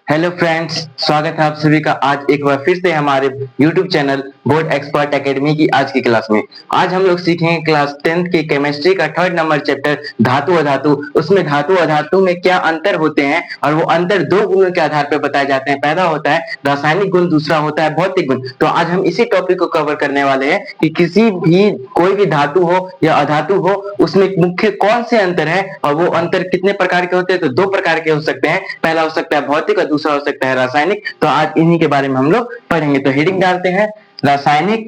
Hello friends, स्वागत है आप सभी का आज एक बार फिर से हमारे YouTube channel board expert academy की आज की क्लास में। आज हम लोग सीखेंगे क्लास 10th की केमिस्ट्री का 3rd नंबर चैप्टर धातु अधातु। उसमें धातु अधातु में क्या अंतर होते हैं और वो अंतर दो गुणों के आधार पर बताए जाते हैं। पहला होता है रासायनिक गुण, दूसरा होता है भौतिक गुण। तो आज हम इसी टॉपिक को कवर करने वाले हैं कि किसी भी कोई भी धातु हो या अधातु हो उसमें मुख्य कौन से अंतर है और वो अंतर कितने प्रकार के होते हैं। तो दो प्रकार के हो सकते हैं, पहला हो सकता है भौतिक और दूसरा हो सकता है रासायनिक। तो आज इन्हीं के बारे में हम लोग पढ़ेंगे। तो हेडिंग डालते हैं रासायनिक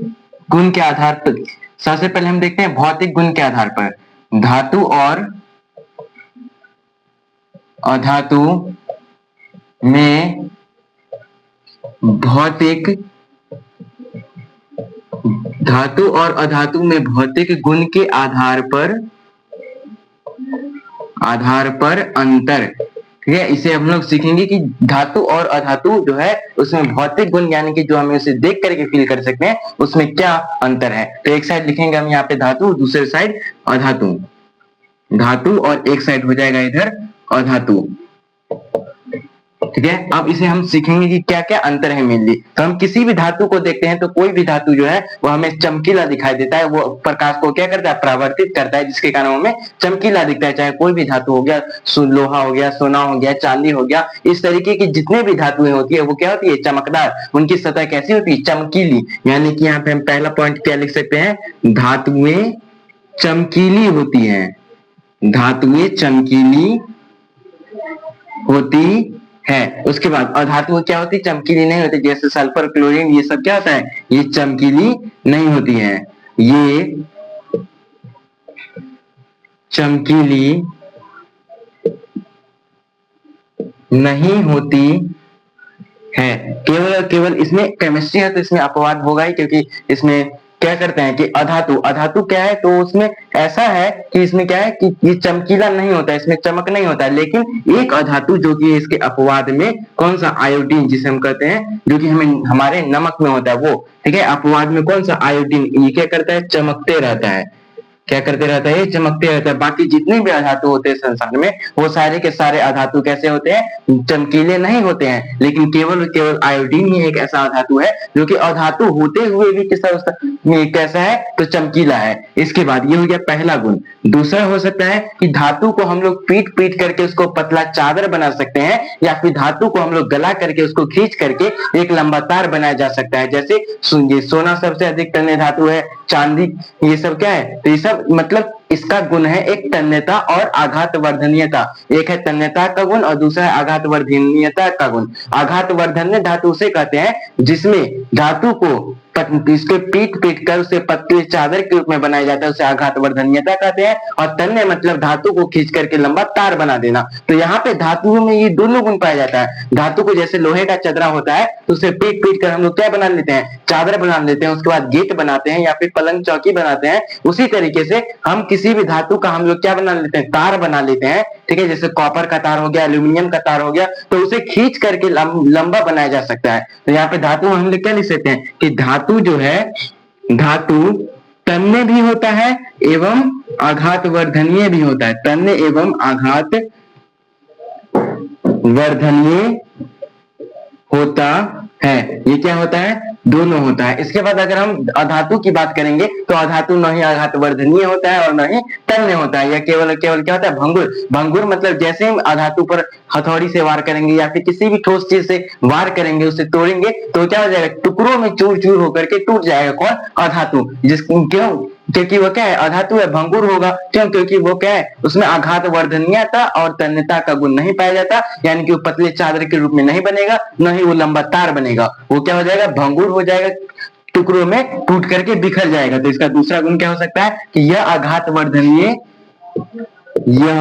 गुण के आधार पर। सबसे पहले हम देखते हैं भौतिक गुण के आधार पर धातु और अधातु में भौतिक धातु और अधातु में भौतिक गुण के आधार पर अंतर। ठीक है, इसे हम लोग सीखेंगे कि धातु और अधातु जो है उसमें भौतिक गुण यानी कि जो हमें उसे देख करके फील कर सकते हैं उसमें क्या अंतर है। तो एक साइड लिखेंगे हम यहाँ पे धातु, दूसरे साइड अधातु, धातु और एक साइड हो जाएगा इधर अधातु। ठीक है, अब इसे हम सीखेंगे कि क्या क्या अंतर है मेनली। तो हम किसी भी धातु को देखते हैं तो कोई भी धातु जो है वो हमें चमकीला दिखाई देता है, वो प्रकाश को क्या करता है, परावर्तित करता है, जिसके कारण हमें चमकीला दिखता है। चाहे कोई भी धातु हो गया, लोहा हो गया, सोना हो गया, चांदी हो गया, इस तरीके की जितने भी धातुएं होती है वो क्या होती है, चमकदार। उनकी सतह कैसी होती है, चमकीली। यानी कि यहाँ पे हम पहला पॉइंट क्या लिख सकते हैं, धातुएं चमकीली होती है, धातुएं चमकीली होती है। उसके बाद अधातु क्या होती है, चमकीली नहीं होती। जैसे सल्फर, क्लोरीन, ये सब क्या होता है, ये चमकीली नहीं होती है, ये चमकीली नहीं होती है। केवल केवल इसमें केमिस्ट्री है तो इसमें अपवाद होगा ही, क्योंकि इसमें क्या करते हैं कि अधातु क्या है, तो उसमें ऐसा है कि इसमें क्या है कि ये चमकीला नहीं होता है, इसमें चमक नहीं होता है। लेकिन एक अधातु जो कि इसके अपवाद में कौन सा, आयोडीन जिसे हम कहते हैं, जो कि हमें हमारे नमक में होता है वो। ठीक है, अपवाद में कौन सा, आयोडीन, ये क्या करता है, चमकते रहता है। क्या करते रहता है, चमकते रहता है। बाकी जितने भी अधातु होते हैं संसार में वो सारे के सारे अधातु कैसे होते हैं, चमकीले नहीं होते हैं। लेकिन केवल आयोडीन ही एक ऐसा अधातु है जो कि अधातु होते हुए भी कैसा है, तो चमकीला है। इसके बाद ये हो गया पहला गुण। दूसरा हो सकता है कि धातु को हम लोग पीट पीट करके उसको पतला चादर बना सकते हैं, या फिर धातु को हम लोग गला करके उसको खींच करके एक लंबा तार बनाया जा सकता है। जैसे सोना सबसे अधिक तन्य धातु है, चांदी, ये सब क्या है, तो ये सब मतलब इसका गुण है एक तन्यता और आघात वर्धनीयता। एक है तन्यता का गुण और दूसरा है आघात वर्धनीयता का गुण। आघात वर्धन्य धातु उसे कहते हैं जिसमें धातु को इसके पीट पीट कर उसे पतले चादर के रूप में बनाया जाता है, उसे आघात वर्धनीयता कहते हैं। और तन्य मतलब धातु को खींच करके लंबा तार बना देना। तो यहाँ पे धातुओं में ये दोनों गुण पाया जाता है। धातु को जैसे लोहे का चदरा होता है तो उसे पीट पीट कर हम लोग क्या बना लेते हैं, चादर बना लेते हैं, उसके बाद गेट बनाते हैं या फिर पलंग चौकी बनाते हैं। उसी तरीके से हम किसी भी धातु का हम लोग क्या बना लेते हैं, तार बना लेते हैं। ठीक है, जैसे कॉपर का तार हो गया, एल्यूमिनियम का तार हो गया, तो उसे खींच करके लंबा बनाया जा सकता है। तो यहाँ पे धातु हम लोग क्या लिख सकते हैं कि धातु जो है, धातु तन्य भी होता है एवं आघात वर्धनीय भी होता है। तन्य एवं आघात वर्धनीय होता है। ये क्या होता है, दोनों होता है। इसके बाद अगर हम अधातु की बात करेंगे तो अधातु न ही आघात वर्धनीय होता है और न ही तन्य होता है। या केवल केवल क्या होता है, भंगुर। भंगुर मतलब जैसे हम अधातु पर हथौड़ी से वार करेंगे या फिर किसी भी ठोस चीज से वार करेंगे, उसे तोड़ेंगे तो क्या हो जाएगा, टुकड़ों में चूर चूर होकर के टूट जाएगा। कौन, अधातु। क्यों, क्योंकि वो क्या है, अधातु है, भंगुर होगा। क्यों, क्योंकि वो क्या है, उसमें आघात वर्धनीयता और तन्यता का गुण नहीं पाया जाता। यानी कि वो पतले चादर के रूप में नहीं बनेगा, न ही वो लंबा तार बनेगा। वो क्या हो जाएगा, भंगुर हो जाएगा, टुकड़ों में टूट करके बिखर जाएगा। तो इसका दूसरा गुण क्या हो सकता है कि यह आघात वर्धनीय, यह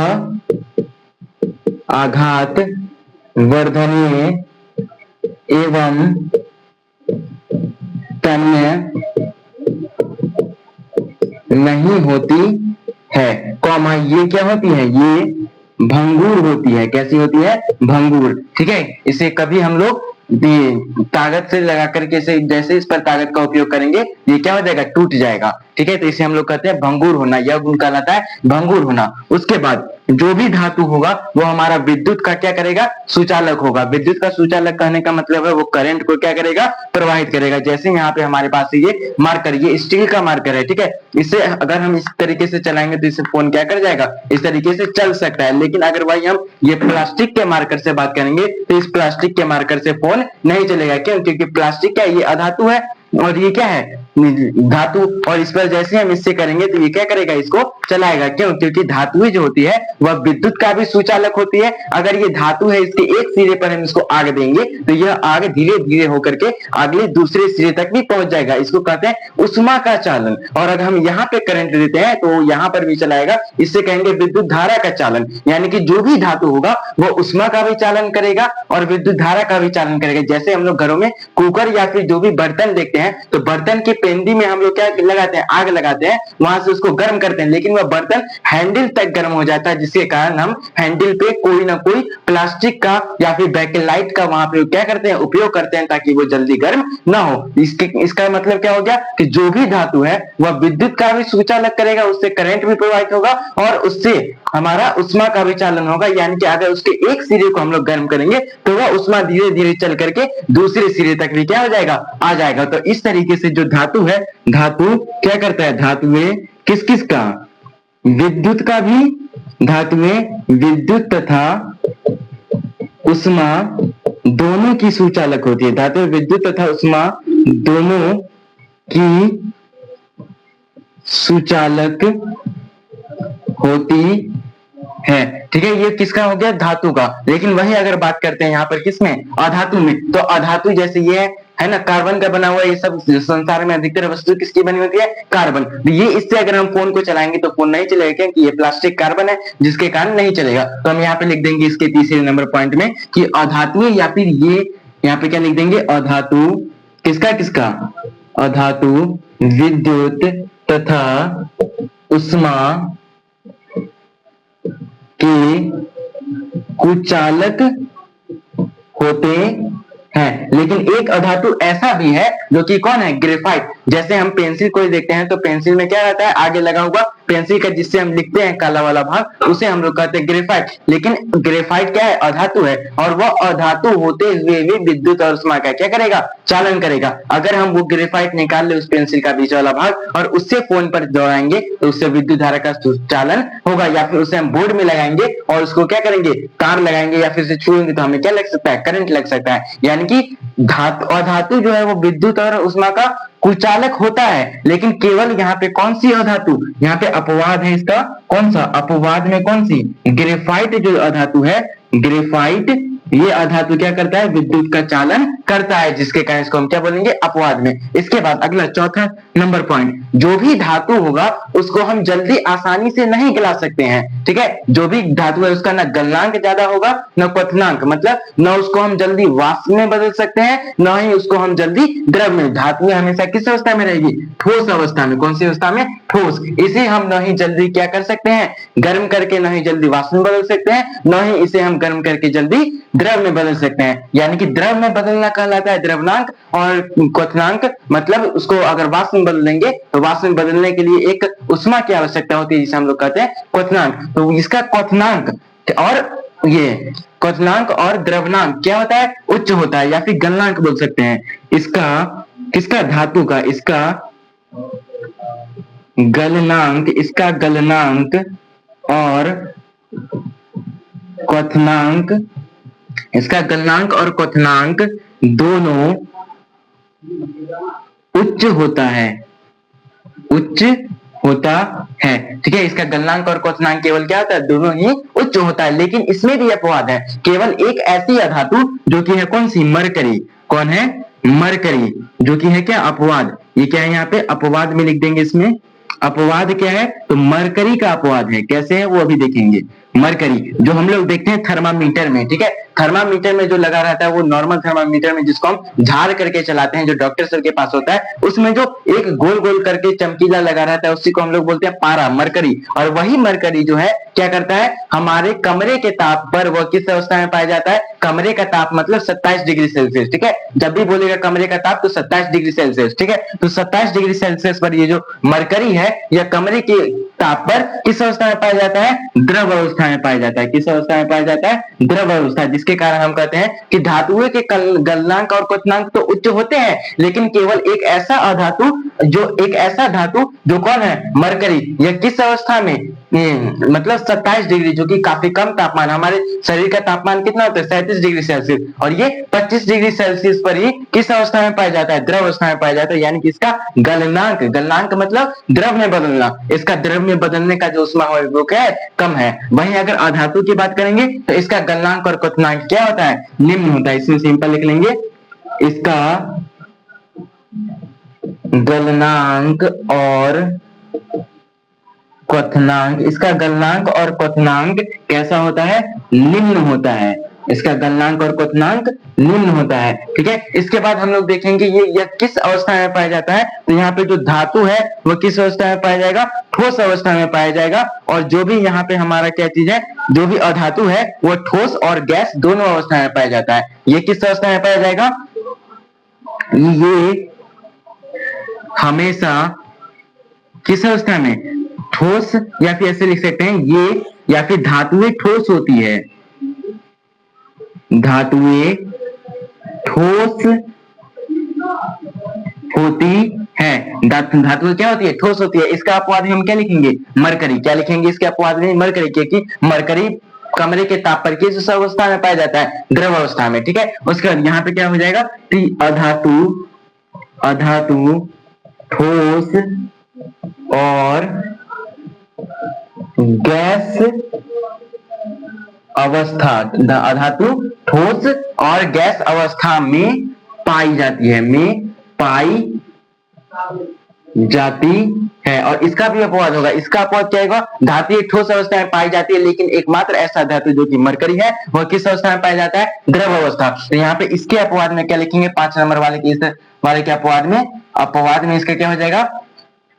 आघात वर्धनीय एवं तन्य नहीं होती है। कॉमा, ये क्या होती है, ये भंगुर होती है। कैसी होती है, भंगुर। ठीक है, इसे कभी हम लोग ताकत से लगा करके इसे जैसे इस पर ताकत का उपयोग करेंगे ये क्या हो जाएगा, टूट जाएगा। ठीक है, तो इसे हम लोग कहते हैं भंगुर होना, यह गुण कहलाता है भंगुर होना। उसके बाद जो भी धातु होगा वो हमारा विद्युत का क्या करेगा, सुचालक होगा। विद्युत का सुचालक कहने का मतलब है वो करंट को क्या करेगा, प्रवाहित करेगा। जैसे यहाँ पे हमारे पास ये मार्कर, ये स्टील का मार्कर है। ठीक है, इसे अगर हम इस तरीके से चलाएंगे तो इससे फोन क्या कर जाएगा, इस तरीके से चल सकता है। लेकिन अगर वही हम ये प्लास्टिक के मार्कर से बात करेंगे तो इस प्लास्टिक के मार्कर से फोन नहीं चलेगा। क्यों, क्योंकि प्लास्टिक क्या है, ये अधातु है और ये क्या है, धातु। और इस पर जैसे हम इससे करेंगे तो ये क्या करेगा, इसको चलाएगा। क्यों, क्योंकि धातु जो होती है वह विद्युत का भी सुचालक होती है। अगर ये धातु है, इसके एक सिरे पर हम इसको आग देंगे तो यह आग धीरे धीरे होकर के अगले दूसरे सिरे तक भी पहुंच जाएगा। इसको कहते हैं उष्मा का चालन। और अगर हम यहाँ पे करंट देते हैं तो यहाँ पर भी चलाएगा, इससे कहेंगे विद्युत धारा का चालन। यानी कि जो भी धातु होगा वो उष्मा का भी चालन करेगा और विद्युत धारा का भी चालन करेगा। जैसे हम लोग घरों में कुकर या फिर जो भी बर्तन देखते हैं तो बर्तन की पेंदी में हम लोग क्या लगाते हैं, आग लगाते हैं, वहां से उसको गर्म करते हैं, लेकिन वह बर्तन हैंडल तक गर्म हो जाता है, जिसके कारण हम हैंडल पे कोई ना कोई प्लास्टिक का या फिर बैकेलाइट का वहां पे क्या करते हैं, उपयोग करते हैं, ताकि वो जल्दी गर्म ना हो। इसका मतलब क्या हो गया कि जो भी धातु है वह विद्युत का भी सुचालक करेगा, उससे करंट भी प्रवाहित होगा और उससे हमारा उष्मा का भी चालन होगा। यानी कि अगर उसके एक सिरे को हम लोग गर्म करेंगे तो वह उष्मा धीरे धीरे चल करके दूसरे सिरे तक भी क्या हो जाएगा, आ जाएगा। तो इस तरीके से जो धातु है, धातु क्या करता है, धातु में किस किस का, विद्युत का भी, धातु में विद्युत तथा उष्मा दोनों की सुचालक होती है। धातु में विद्युत तथा उष्मा दोनों की सुचालक होती है। ठीक है, ये किसका हो गया, धातु का। लेकिन वही अगर बात करते हैं यहाँ पर किसमें, अधातु में, तो अधातु जैसे ये है ना, कार्बन का बना हुआ, ये सब संसार में अधिकतर वस्तु किसकी बनी होती है, कार्बन। ये इससे अगर हम फोन को चलाएंगे तो फोन नहीं चलेगा, क्योंकि ये प्लास्टिक कार्बन है, जिसके कारण नहीं चलेगा। तो हम यहाँ पे लिख देंगे इसके तीसरे नंबर पॉइंट में कि अधातु, या फिर ये यहाँ पे क्या लिख देंगे, अधातु किसका किसका, अधातु विद्युत तथा उष्मा के कुचालक होते हैं। लेकिन एक अधातु ऐसा भी है जो कि कौन है, ग्रेफाइट। जैसे हम पेंसिल को देखते हैं तो पेंसिल में क्या रहता है, आगे लगा हुआ पेंसिल का, जिससे हम लिखते हैं काला वाला भाग, उसे हम लोग कहते हैं ग्रेफाइट। लेकिन ग्रेफाइट क्या है, अधातु है, और वह अधातु होते हुए भी विद्युत और उष्मा का क्या करेगा, चालन करेगा। अगर हम वो ग्रेफाइट निकाल ले उस पेंसिल का बीच वाला भाग और उससे फोन पर दौड़ाएंगे तो उससे विद्युत धारा का चालन होगा, या फिर उसे हम बोर्ड में लगाएंगे और उसको क्या करेंगे, तार लगाएंगे, या फिर उसे छुएंगे तो हमें क्या लग सकता है, करंट लग सकता है। यानी कि अधातु जो है वो विद्युत और उष्मा का कुचालक होता है। लेकिन केवल यहाँ पे कौन सी अधातु, यहाँ पे अपवाद है इसका, कौन सा अपवाद में, कौन सी, ग्रेफाइट जो अधातु है, ग्रेफाइट ये अधातु क्या करता है, विद्युत का चालन करता है, जिसके कारण इसको हम क्या बोलेंगे, अपवाद में। इसके बाद अगला चौथा नंबर पॉइंट, जो भी धातु होगा उसको हम जल्दी आसानी से नहीं गला सकते हैं। ठीक है, जो भी धातु है उसका ना गलनांक ज्यादा होगा न क्वथनांक, मतलब न उसको हम जल्दी वाष्प में बदल सकते हैं, न ही उसको हम जल्दी द्रव में। धातु हमेशा किस अवस्था में रहेगी, ठोस अवस्था में। कौन सी अवस्था में, ठोस। इसे हम न ही जल्दी क्या कर सकते हैं, गर्म करके न ही जल्दी वाष्प में बदल सकते हैं, न ही इसे हम गर्म करके जल्दी द्रव में बदल सकते हैं। यानी कि द्रव में बदलना कहलाता है द्रवनांक, और क्वथनांक मतलब उसको अगर वाष्प में बदल देंगे तो वाष्प में बदलने के लिए एक उष्मा की आवश्यकता होती है, जिसे हम लोग कहते हैं क्वथनांक। तो इसका क्वथनांक और ये क्वथनांक और द्रवनांक क्या होता है, उच्च होता है, या फिर गलनांक बोल सकते हैं। इसका किसका, धातु का, इसका गलनांक, इसका गलनांक और क्वथनांक, इसका गलनांक और क्वथनांक दोनों उच्च होता है, उच्च होता है। ठीक है, इसका गलनांक और क्वथनांक केवल क्या होता है, दोनों ही उच्च होता है। लेकिन इसमें भी अपवाद है, केवल एक ऐसी अधातु जो कि है कौन सी, मरकरी। कौन है, मरकरी, जो कि है क्या, अपवाद। ये क्या है, यहाँ पे अपवाद में लिख देंगे। इसमें अपवाद क्या है, तो मरकरी का अपवाद है। कैसे है वो अभी देखेंगे। मरकरी, जो हम लोग देखते हैं थर्मामीटर में, ठीक है, थर्मामीटर में जो लगा रहता है वो नॉर्मल थर्मामीटर में जिसको हम झाड़ करके चलाते हैं, जो डॉक्टर सर के पास होता है, उसमें जो एक गोल गोल करके चमकीला लगा रहता है उसी को हम लोग बोलते हैं पारा, मरकरी। और वही मरकरी जो है क्या करता है, हमारे कमरे के ताप पर वह किस अवस्था में पाया जाता है, कमरे का ताप मतलब 27 डिग्री सेल्सियस, ठीक है, जब भी बोलेगा कमरे का ताप तो 27 डिग्री सेल्सियस, ठीक है, तो 27 डिग्री सेल्सियस पर ये जो मरकरी है यह कमरे के ताप पर किस अवस्था में पाया जाता है, द्रव अवस्था में पाया जाता है। किस अवस्था में पाया जाता है, द्रव अवस्था, जिसके कारण हम कहते हैं कि धातुओं के गलनांक और क्वथनांक तो उच्च होते हैं, लेकिन केवल एक ऐसा अधातु जो कौन है, मरकरी, यह किस अवस्था में, मतलब 27 डिग्री, जो कि काफी कम तापमान, हमारे शरीर का तापमान कितना होता है 37 डिग्री सेल्सियस, और ये 25 डिग्री सेल्सियस पर ही किस अवस्था में पाया जाता है, द्रव अवस्था में पाया जाता है, यानी कि इसका गलनांक, गलनांक मतलब द्रव में बदलना, इसका द्रव में बदलने का जो ऊष्मा है वो क्या है, कम है। वहीं अगर अधातु की बात करेंगे तो इसका गलनांक और क्वथनांक क्या होता है, निम्न होता है। इसमें सिंपल लिख लेंगे, इसका गलनांक और क्वथनांक, इसका गलनांक और क्वथनांक कैसा होता है, निम्न होता है, इसका गलनांक और क्वथनांक निम्न होता है, ठीक है। इसके बाद हम लोग देखेंगे ये किस अवस्था में पाया जाता है, तो यहाँ पे जो धातु है वो किस अवस्था में पाया जाएगा, ठोस अवस्था में पाया जाएगा, और जो भी यहाँ पे हमारा क्या चीज है, जो भी अधातु है वो ठोस और गैस दोनों अवस्था में पाया जाता है। ये किस अवस्था में पाया जाएगा, ये हमेशा किस अवस्था में, ठोस, या फिर ऐसे लिख सकते हैं ये, या फिर धातुएं ठोस होती है, धातुएं ठोस होती है, धातुएं क्या होती है, ठोस होती है। इसका अपवाद हम क्या लिखेंगे, मरकरी, क्या लिखेंगे इसके अपवाद में, मरकरी, क्योंकि मरकरी कमरे के ताप पर किस अवस्था में पाया जाता है, द्रव अवस्था में, ठीक है। उसके बाद यहाँ पे क्या हो जाएगा, अधातु ठोस और गैस अवस्था, अधातु ठोस और गैस अवस्था में पाई जाती है, में पाई जाती है। और इसका भी अपवाद होगा, इसका अपवाद क्या होगा, धातु एक ठोस अवस्था में पाई जाती है, लेकिन एकमात्र ऐसा धातु जो कि मरकरी है वह किस अवस्था में पाया जाता है, द्रव अवस्था। तो यहाँ पे इसके अपवाद में क्या लिखेंगे, 5 नंबर वाले के, इस वाले के अपवाद में इसका क्या हो जाएगा,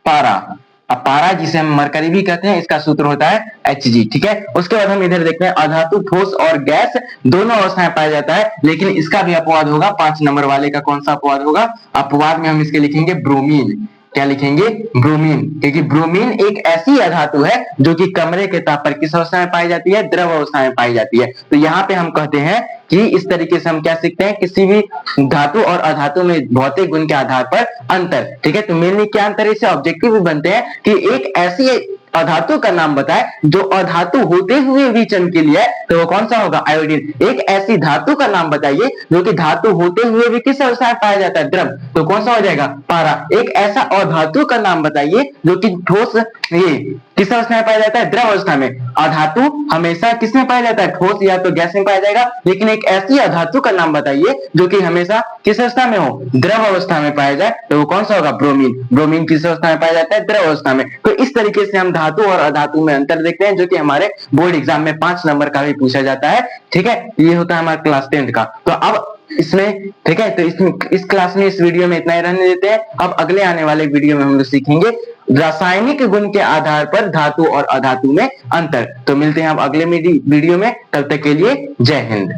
पारा। अब पारा जिसे हम मरकरी भी कहते हैं, इसका सूत्र होता है Hg, ठीक है। उसके बाद हम इधर देखते हैं, अधातु ठोस और गैस दोनों अवस्था में पाया जाता है, लेकिन इसका भी अपवाद होगा, 5 नंबर वाले का कौन सा अपवाद होगा, अपवाद में हम इसके लिखेंगे ब्रोमीन, क्या लिखेंगे, ब्रोमीन, क्योंकि ब्रोमीन एक ऐसी अधातु है जो कि कमरे के ताप पर किस अवस्था में पाई जाती है, द्रव अवस्था में पाई जाती है। तो यहाँ पे हम कहते हैं कि इस तरीके से हम क्या सीखते हैं, किसी भी धातु और अधातु में भौतिक गुण के आधार पर अंतर, ठीक है। तो मेनली क्या अंतर है, इससे ऑब्जेक्टिव भी बनते हैं कि एक ऐसी अधातु का नाम बताए जो अधातु होते हुए भी चमकीली है, तो वो कौन सा होगा, आयोडीन। एक ऐसी धातु का नाम बताइए जो कि धातु होते हुए भी किस अवस्था में पाया जाता है, द्रव, तो कौन सा हो जाएगा, पारा। एक ऐसा अधातु का नाम बताइए जो कि ठोस, ये किस अवस्था में पाया जाता है, द्रव अवस्था में। अधातु हमेशा किस में पाया जाता है, ठोस या तो गैस में पाया जाएगा, लेकिन एक ऐसी अधातु का नाम बताइए जो कि हमेशा किस अवस्था में हो, द्रव अवस्था में पाया जाए, तो वो कौन सा होगा, ब्रोमीन। ब्रोमीन किस अवस्था में पाया जाता है, द्रव अवस्था में। तो इस तरीके से हम धातु और अधातु में अंतर देखते हैं, जो कि हमारे बोर्ड एग्जाम में 5 नंबर का भी पूछा जाता है, ठीक है। ये होता है हमारा क्लास 10 का। तो अब इसमें, ठीक है, तो इस क्लास में, इस वीडियो में इतना ही रहने देते हैं। अब अगले आने वाले वीडियो में हम लोग सीखेंगे रासायनिक गुण के आधार पर धातु और अधातु में अंतर। तो मिलते हैं अब अगले वीडियो में, तब तक के लिए जय हिंद।